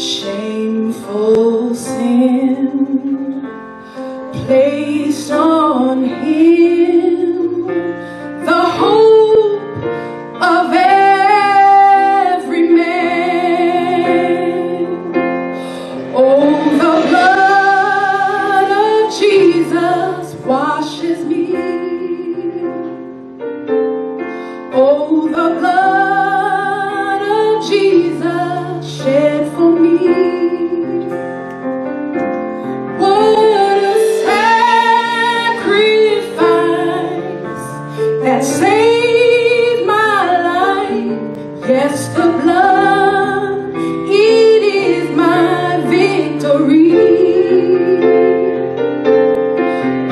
Shameful sin placed on him the hope of every man. Oh, the blood of Jesus washes me. Oh, the blood of Jesus shed for me. What a sacrifice that saved my life. Yes, the blood, it is my victory.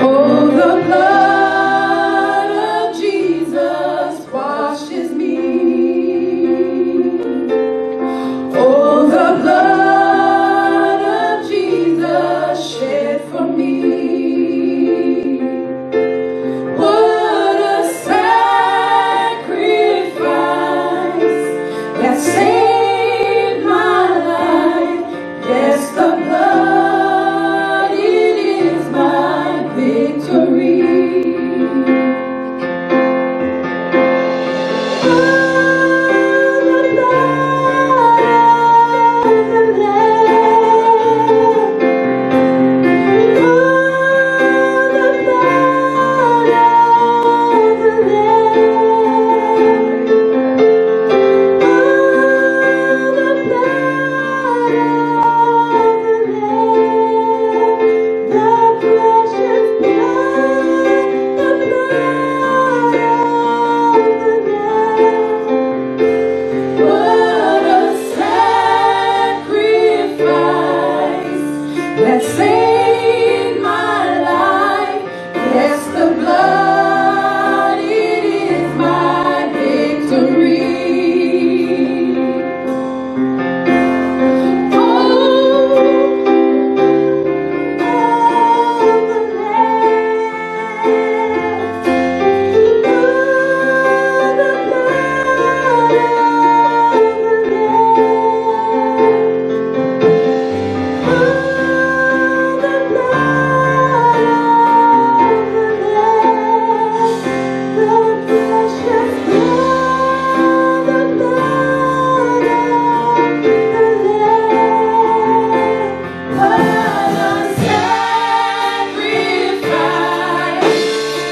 Oh, the blood of Jesus washes me. Oh, the blood of Jesus shed for me. What a sacrifice that saved my life. Yes, the blood, it is my victory. What a sacrifice that saved my life. Yes, the blood, it is my victory.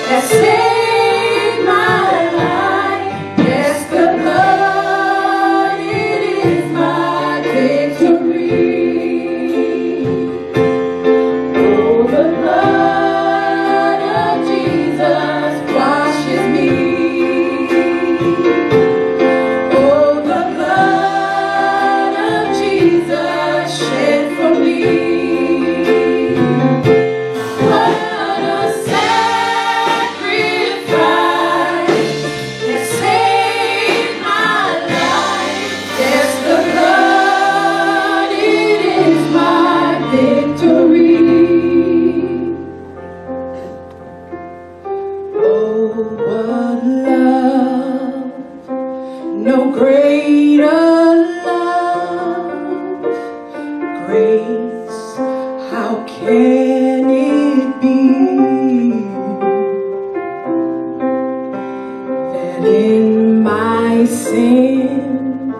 That saved my life. Yes, the blood, it is my victory. Oh, the blood of Jesus washes me. Oh, the blood of Jesus shed for me. What a sacrifice that saved my life. Yes, the blood, it is my victory. Oh, what love, no greater love, grace, how can it be that in my sin,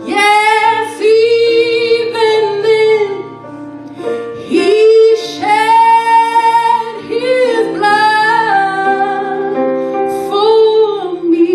yes, even then, he shed his blood for me.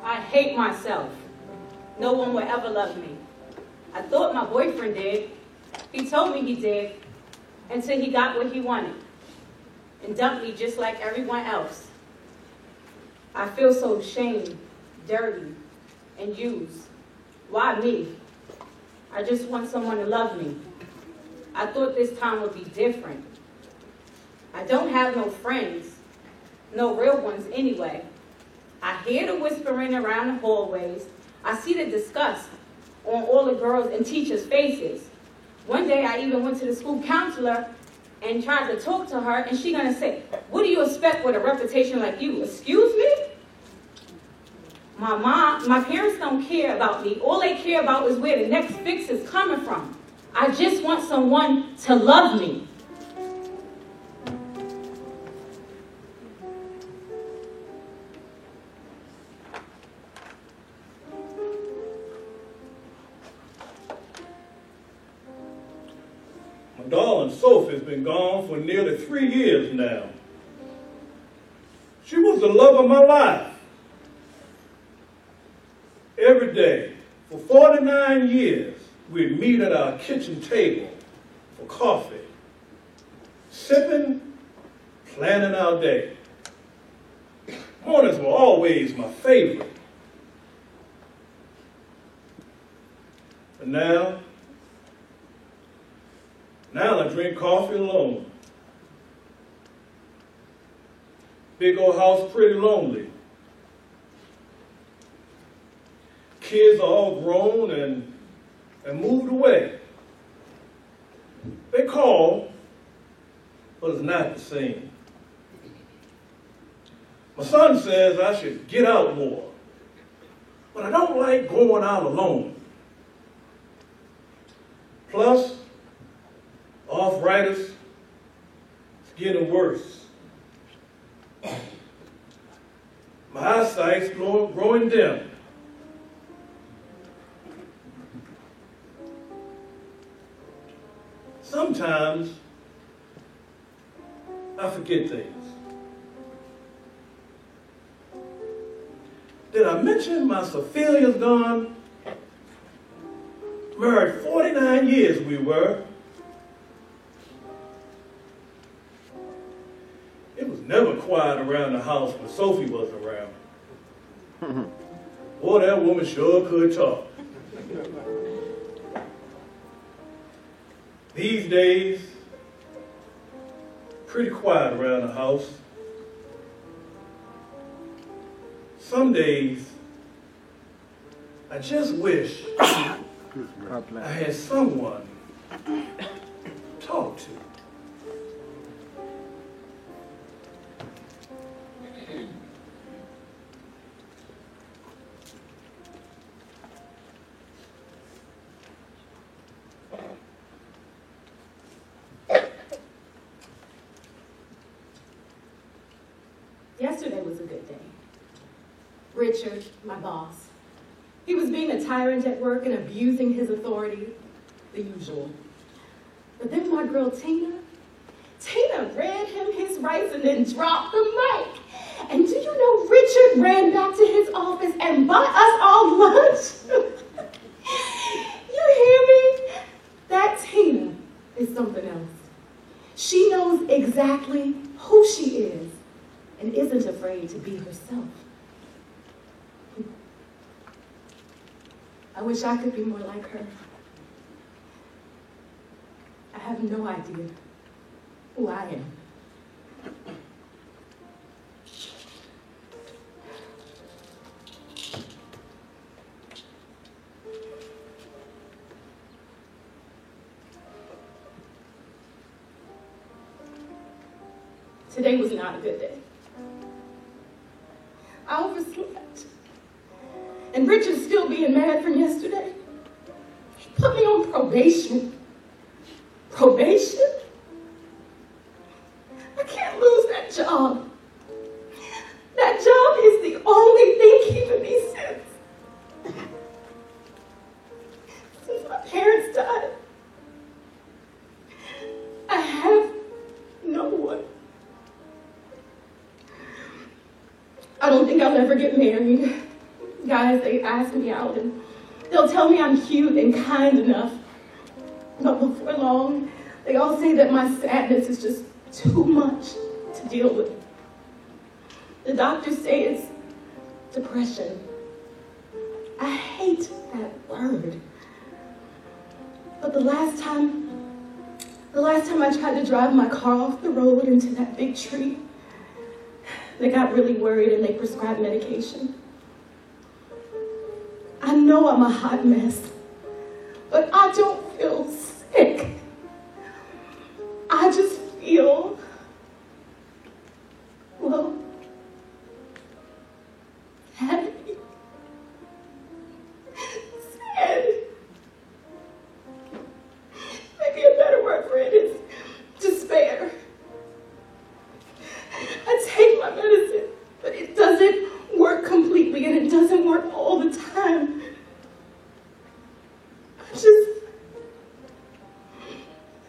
I hate myself. No one will ever love me. I thought my boyfriend did. He told me he did, until he got what he wanted and dumped me just like everyone else. I feel so ashamed, dirty, and used. Why me? I just want someone to love me. I thought this time would be different. I don't have no friends, no real ones anyway. I hear the whispering around the hallways. I see the disgust on all the girls and teachers' faces. One day I even went to the school counselor and tried to talk to her, and she gonna say, "What do you expect with a reputation like you? Excuse me?" My parents don't care about me. All they care about is where the next fix is coming from. I just want someone to love me. My darling Sophie's been gone for nearly 3 years now. She was the love of my life. Every day, for 49 years, we'd meet at our kitchen table for coffee, sipping, planning our day. Mornings were always my favorite. But now I drink coffee alone. Big old house, pretty lonely. Kids are all grown and moved away. They call, but it's not the same. My son says I should get out more, but I don't like going out alone. Plus, arthritis is getting worse. My eyesight's growing dim. Sometimes I forget things. Did I mention my Sophilia's gone? Married 49 years we were. It was never quiet around the house when Sophie was around. Boy, that woman sure could talk. These days, pretty quiet around the house. Some days, I just wish I had someone to talk to. Yesterday was a good day. Richard, my boss, he was being a tyrant at work and abusing his authority, the usual. But then my girl Tina read him his rights and then dropped the mic. And do you know Richard ran back to his office and bought us all lunch? You hear me? That Tina is something else. She knows exactly who she is and isn't afraid to be herself. I wish I could be more like her. I have no idea who I am. Today was not a good day. I overslept. And Richard's still being mad from yesterday. He put me on probation. Probation? I can't lose that job. That job is the only thing keeping me since my parents died. I have no one. I don't think I'll ever get married. Guys, they ask me out, and They'll tell me I'm cute and kind enough. But before long, they all say that my sadness is just too much to deal with. The doctors say it's depression. I hate that word. But the last time I tried to drive my car off the road into that big tree, they got really worried and they prescribed medication. I know I'm a hot mess, but I don't feel sick. I just feel, well, happy, sad. Maybe a better word for it is despair. I take my medicine, but it doesn't work completely and it doesn't work all the time.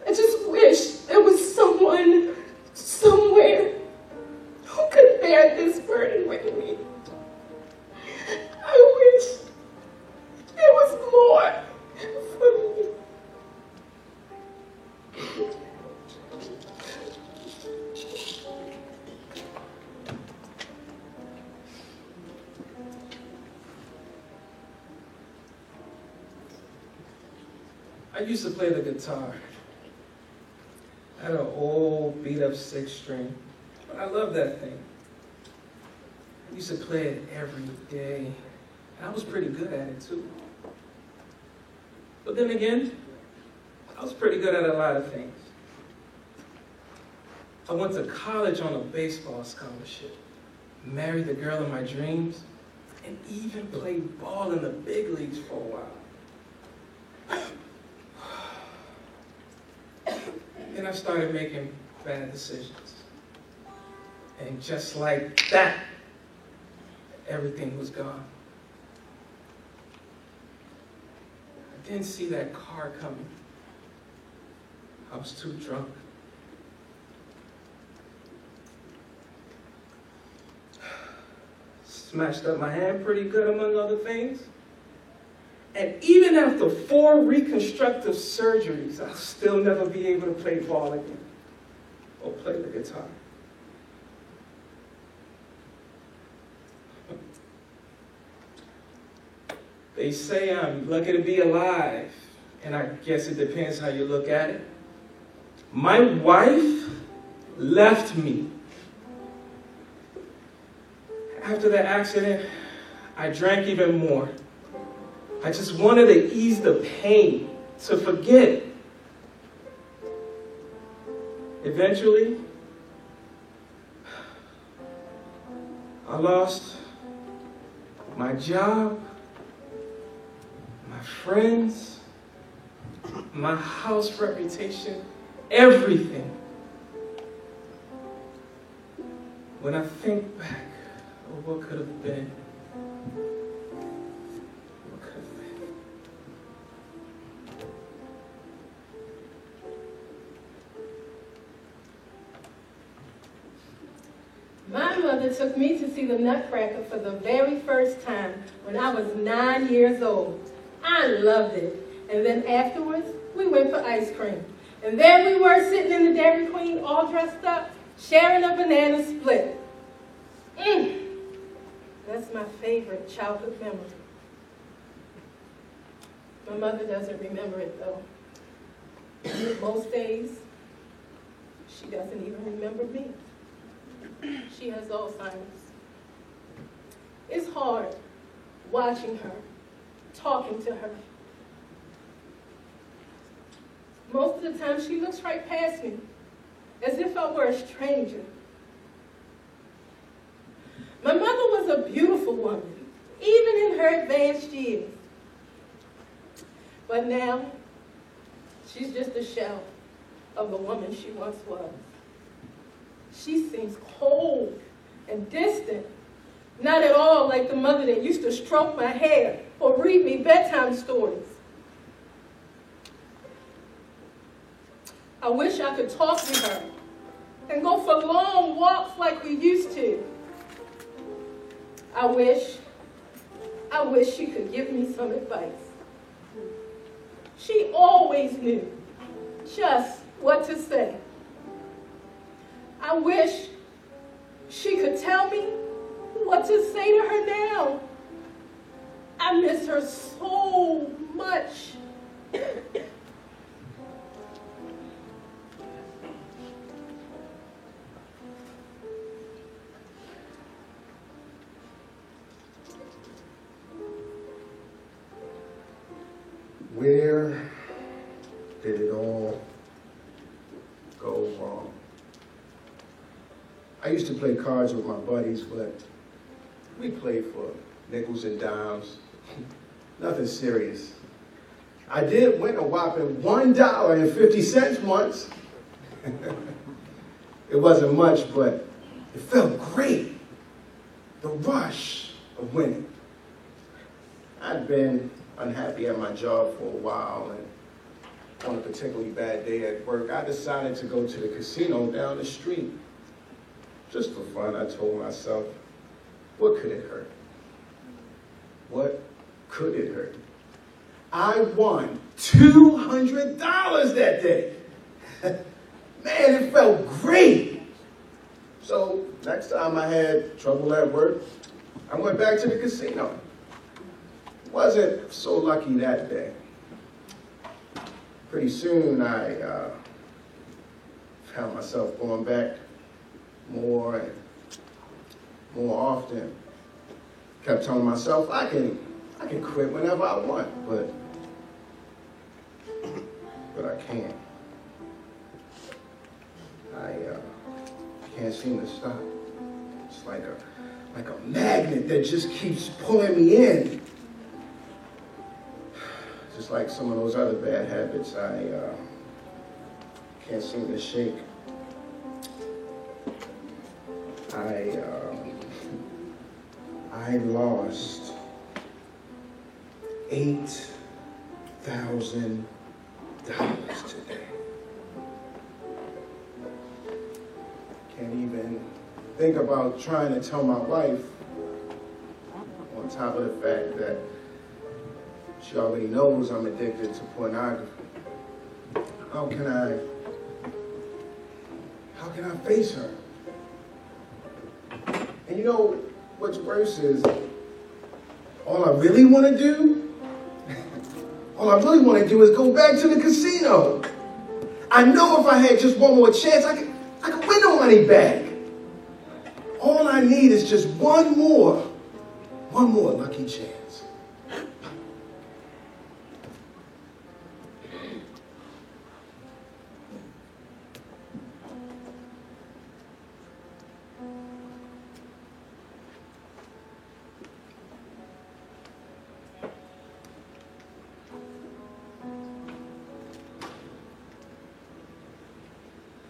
I just wish there was someone, somewhere, who could bear this burden with me. I wish there was more for me. I used to play the guitar. I had an old beat-up 6-string, but I loved that thing. I used to play it every day, and I was pretty good at it too. But then again, I was pretty good at a lot of things. I went to college on a baseball scholarship, married the girl of my dreams, and even played ball in the big leagues for a while. Then I started making bad decisions. And just like that, everything was gone. I didn't see that car coming. I was too drunk. Smashed up my hand pretty good, among other things. And even after 4 reconstructive surgeries, I'll still never be able to play ball again or play the guitar. They say I'm lucky to be alive, and I guess it depends how you look at it. My wife left me. After the accident, I drank even more. I just wanted to ease the pain, to forget. Eventually, I lost my job, my friends, my house reputation, everything. When I think back of what could have been, My mother took me to see the Nutcracker for the very first time when I was 9 years old. I loved it. And then afterwards, we went for ice cream. And there we were sitting in the Dairy Queen all dressed up, sharing a banana split. That's my favorite childhood memory. My mother doesn't remember it though. Most days, she doesn't even remember me. She has Alzheimer's. It's hard watching her, talking to her. Most of the time she looks right past me, as if I were a stranger. My mother was a beautiful woman, even in her advanced years. But now, she's just a shell of the woman she once was. She seems cold and distant, not at all like the mother that used to stroke my hair or read me bedtime stories. I wish I could talk to her and go for long walks like we used to. I wish she could give me some advice. She always knew just what to say. I wish she could tell me what to say to her now. I miss her so much. Where did it all go wrong? I used to play cards with my buddies, but we played for nickels and dimes. Nothing serious. I did win a whopping $1.50 once. It wasn't much, but it felt great. The rush of winning. I'd been unhappy at my job for a while, and on a particularly bad day at work, I decided to go to the casino down the street. Just for fun, I told myself, what could it hurt? What could it hurt? I won $200 that day. Man, it felt great. So next time I had trouble at work, I went back to the casino. Wasn't so lucky that day. Pretty soon I found myself going back more and more often. Kept telling myself I can quit whenever I want, but I can't. I can't seem to stop. It's like a magnet that just keeps pulling me in. Just like some of those other bad habits, I can't seem to shake. I lost $8,000 today. Can't even think about trying to tell my wife, on top of the fact that she already knows I'm addicted to pornography. How can I face her? And you know what's worse is, all I really want to do is go back to the casino. I know if I had just one more chance, I could win the money back. All I need is just one more lucky chance.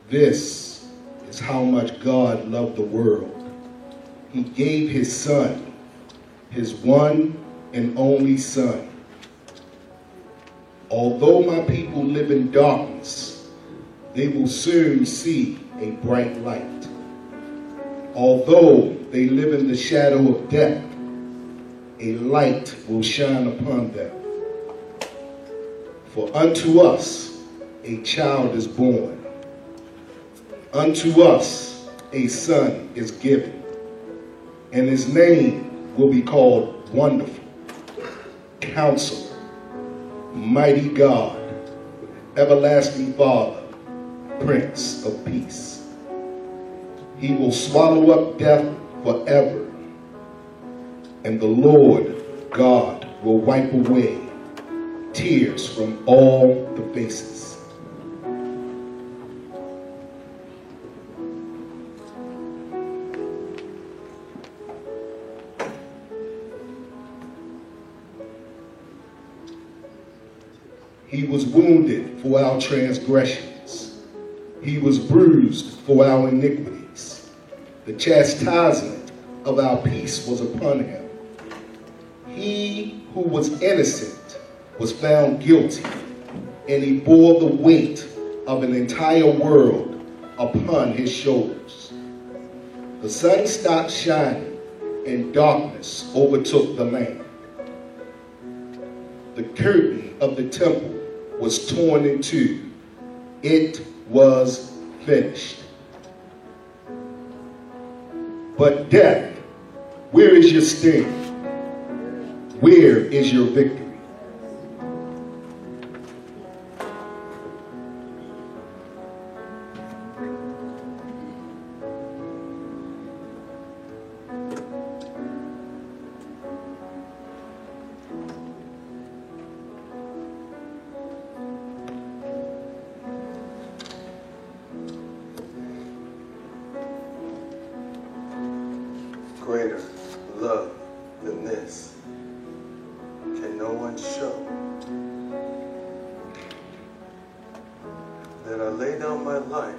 This is how much God loved the world. He gave his son, his one and only son. Although my people live in darkness, they will soon see a bright light. Although they live in the shadow of death, a light will shine upon them. For unto us a child is born. Unto us a son is given, and his name will be called Wonderful, Counselor, Mighty God, Everlasting Father, Prince of Peace. He will swallow up death forever, and the Lord God will wipe away tears from all the faces. He was wounded for our transgressions. He was bruised for our iniquities. The chastisement of our peace was upon him. He who was innocent was found guilty, and he bore the weight of an entire world upon his shoulders. The sun stopped shining, and darkness overtook the land. the curtain of the temple was torn in two. It was finished. But death, where is your sting? Where is your victory? Greater love than this can no one show, that I lay down my life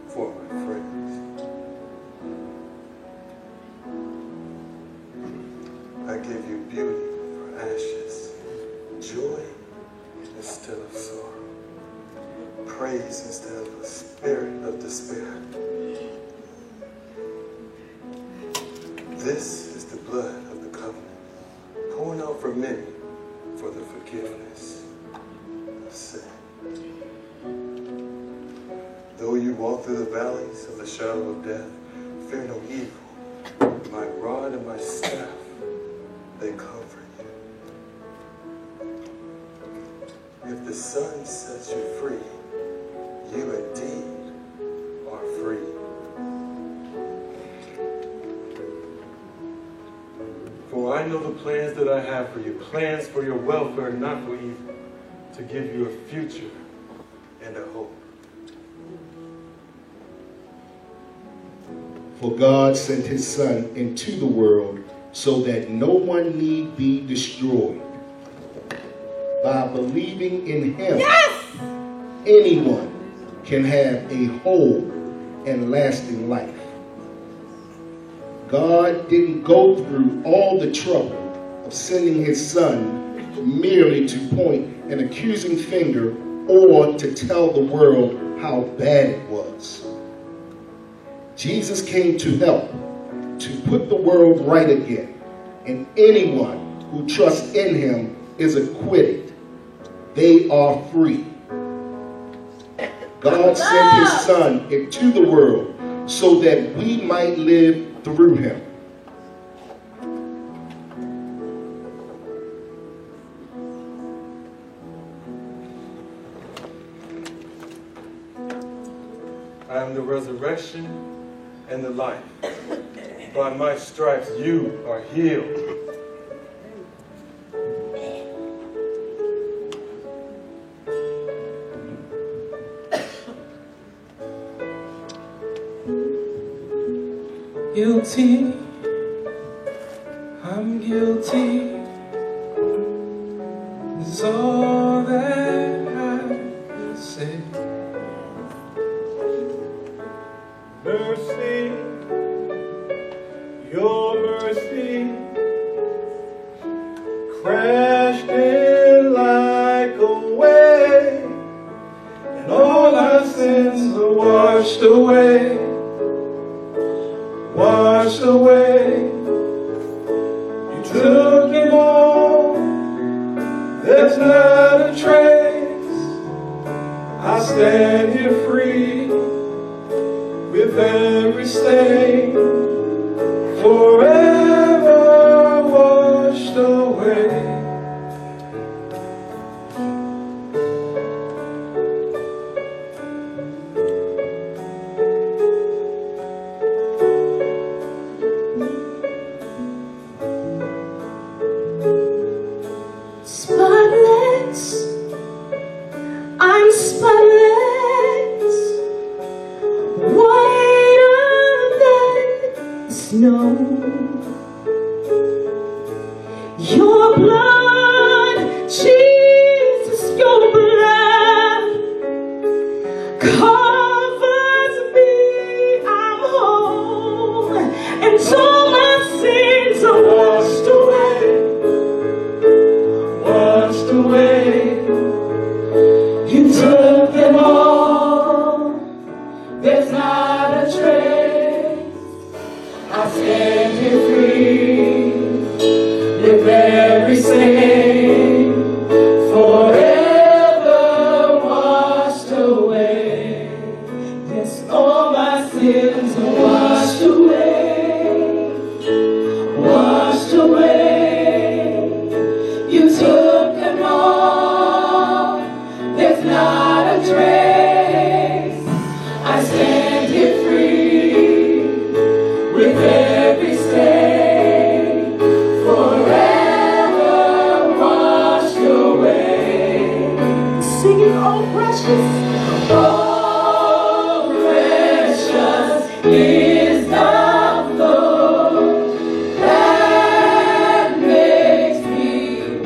for my friends. I give you beauty for ashes, joy instead of sorrow, praise instead of a spirit of despair. This is the blood of the covenant, poured out for many for the forgiveness of sin. Though you walk through the valleys of the shadow of death, fear no evil. My rod and my staff, they comfort you. If the Son sets you free, you indeed are free. For I know the plans that I have for you, plans for your welfare, not for evil, to give you a future and a hope. For God sent his Son into the world so that no one need be destroyed. By believing in him, anyone can have a whole and lasting life. God didn't go through all the trouble of sending his Son merely to point an accusing finger or to tell the world how bad it was. Jesus came to help, to put the world right again, and anyone who trusts in him is acquitted. They are free. God sent his Son into the world so that we might live through him. I am the resurrection and the life. By my stripes you are healed. Guilty, I'm guilty, is all that I can say. Mercy, your mercy, crashed in like a wave, and all our sins are washed away. Washed away, you took it all, there's not a trace. I stand here free, with every stain, forever washed away. Spotless, I'm spotless, whiter than snow. Your blood, Jesus, your blood covers me. I'm whole, and all my sins are washed away. Washed away, you took them all, there's not a trace. I stand here free, with every sin, singing, oh precious. Oh precious is the flow that makes me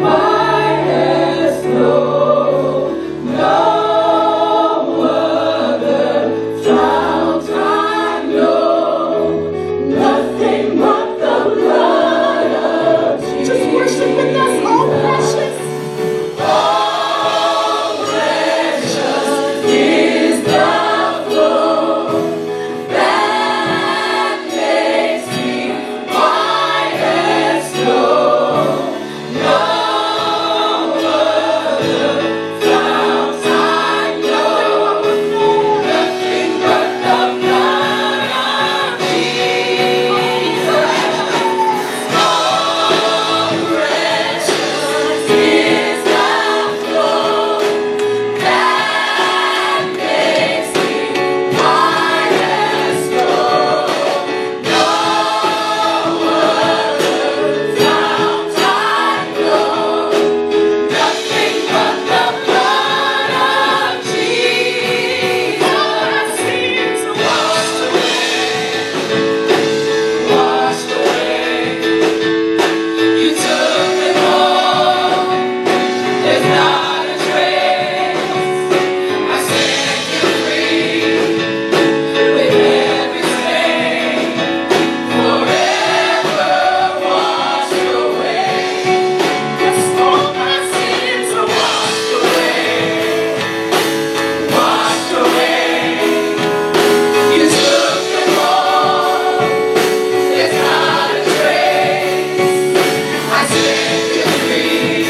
white as snow. No other fount I know, nothing but the blood of Jesus. Just worship with us, oh precious. Oh precious is the flow that makes me white as snow. No other fount I know, nothing but the blood of Jesus. Oh precious is the flow that makes me white as snow. No other fount I know, nothing but the blood of Jesus. All my sins are washed away. You took them all. There's not a trace. I set you free with every stain, forever washed away. Yes, all my sins are washed away. You took them all. There's not a trace. I set you free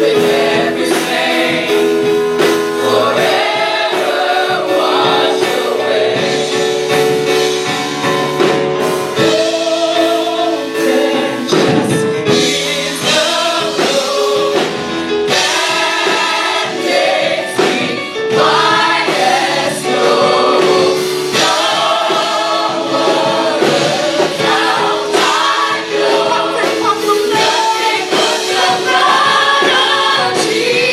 with every stain, forever washed away. Oh, precious is the flow that makes me white as snow. No other fount I know, nothing but the blood of Jesus.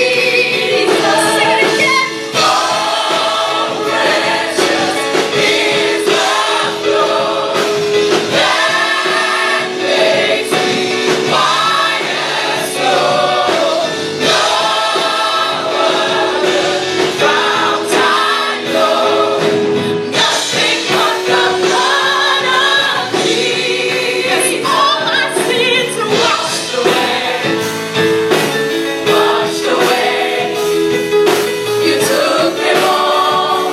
Sing it again. Oh, precious is the flow that makes me white as snow. No other fount I know, nothing but the blood of Jesus. All my sins are washed away. You took them all.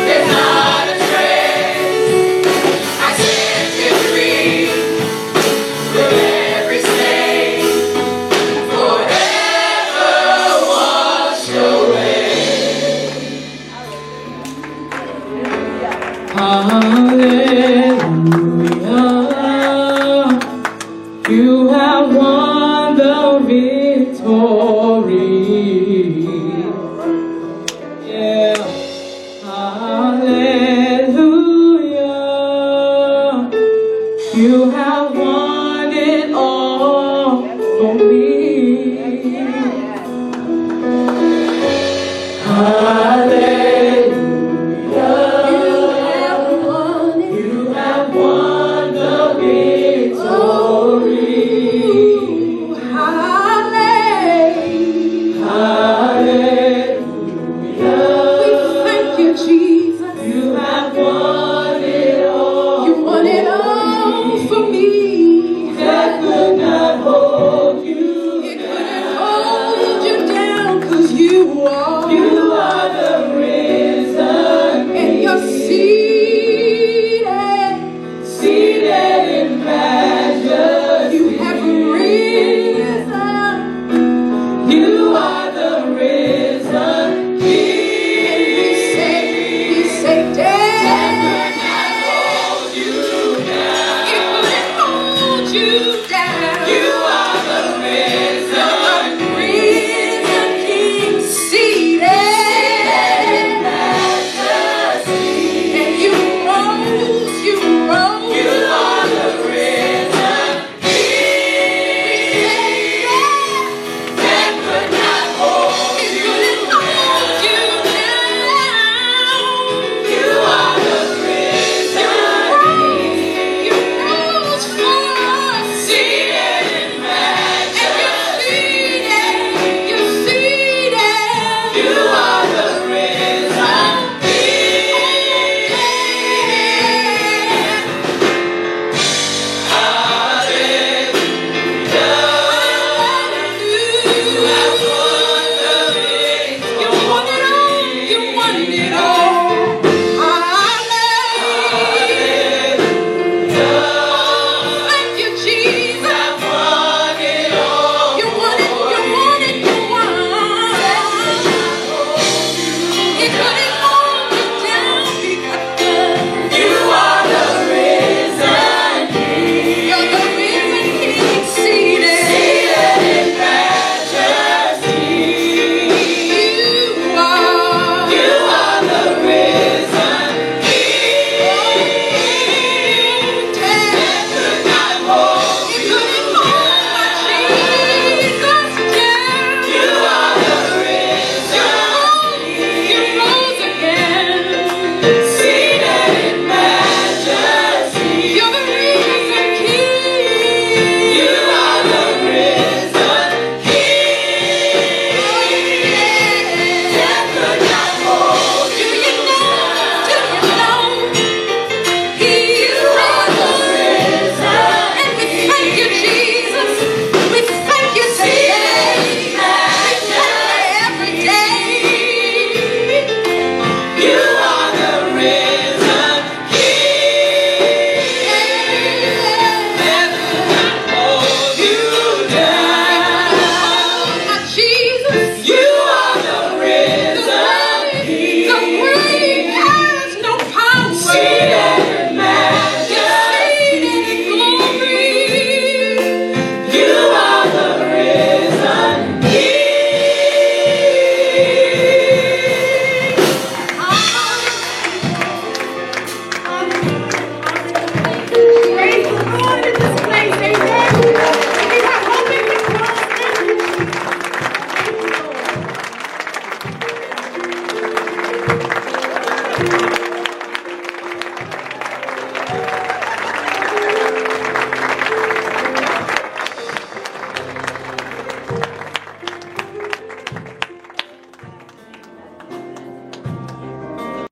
There's not a trace. I set you free from every stain, forever washed away. Hallelujah. You have won the victory. Yeah. Hallelujah. You have won it all for me. Hallelujah. You have won the victory. You are the risen.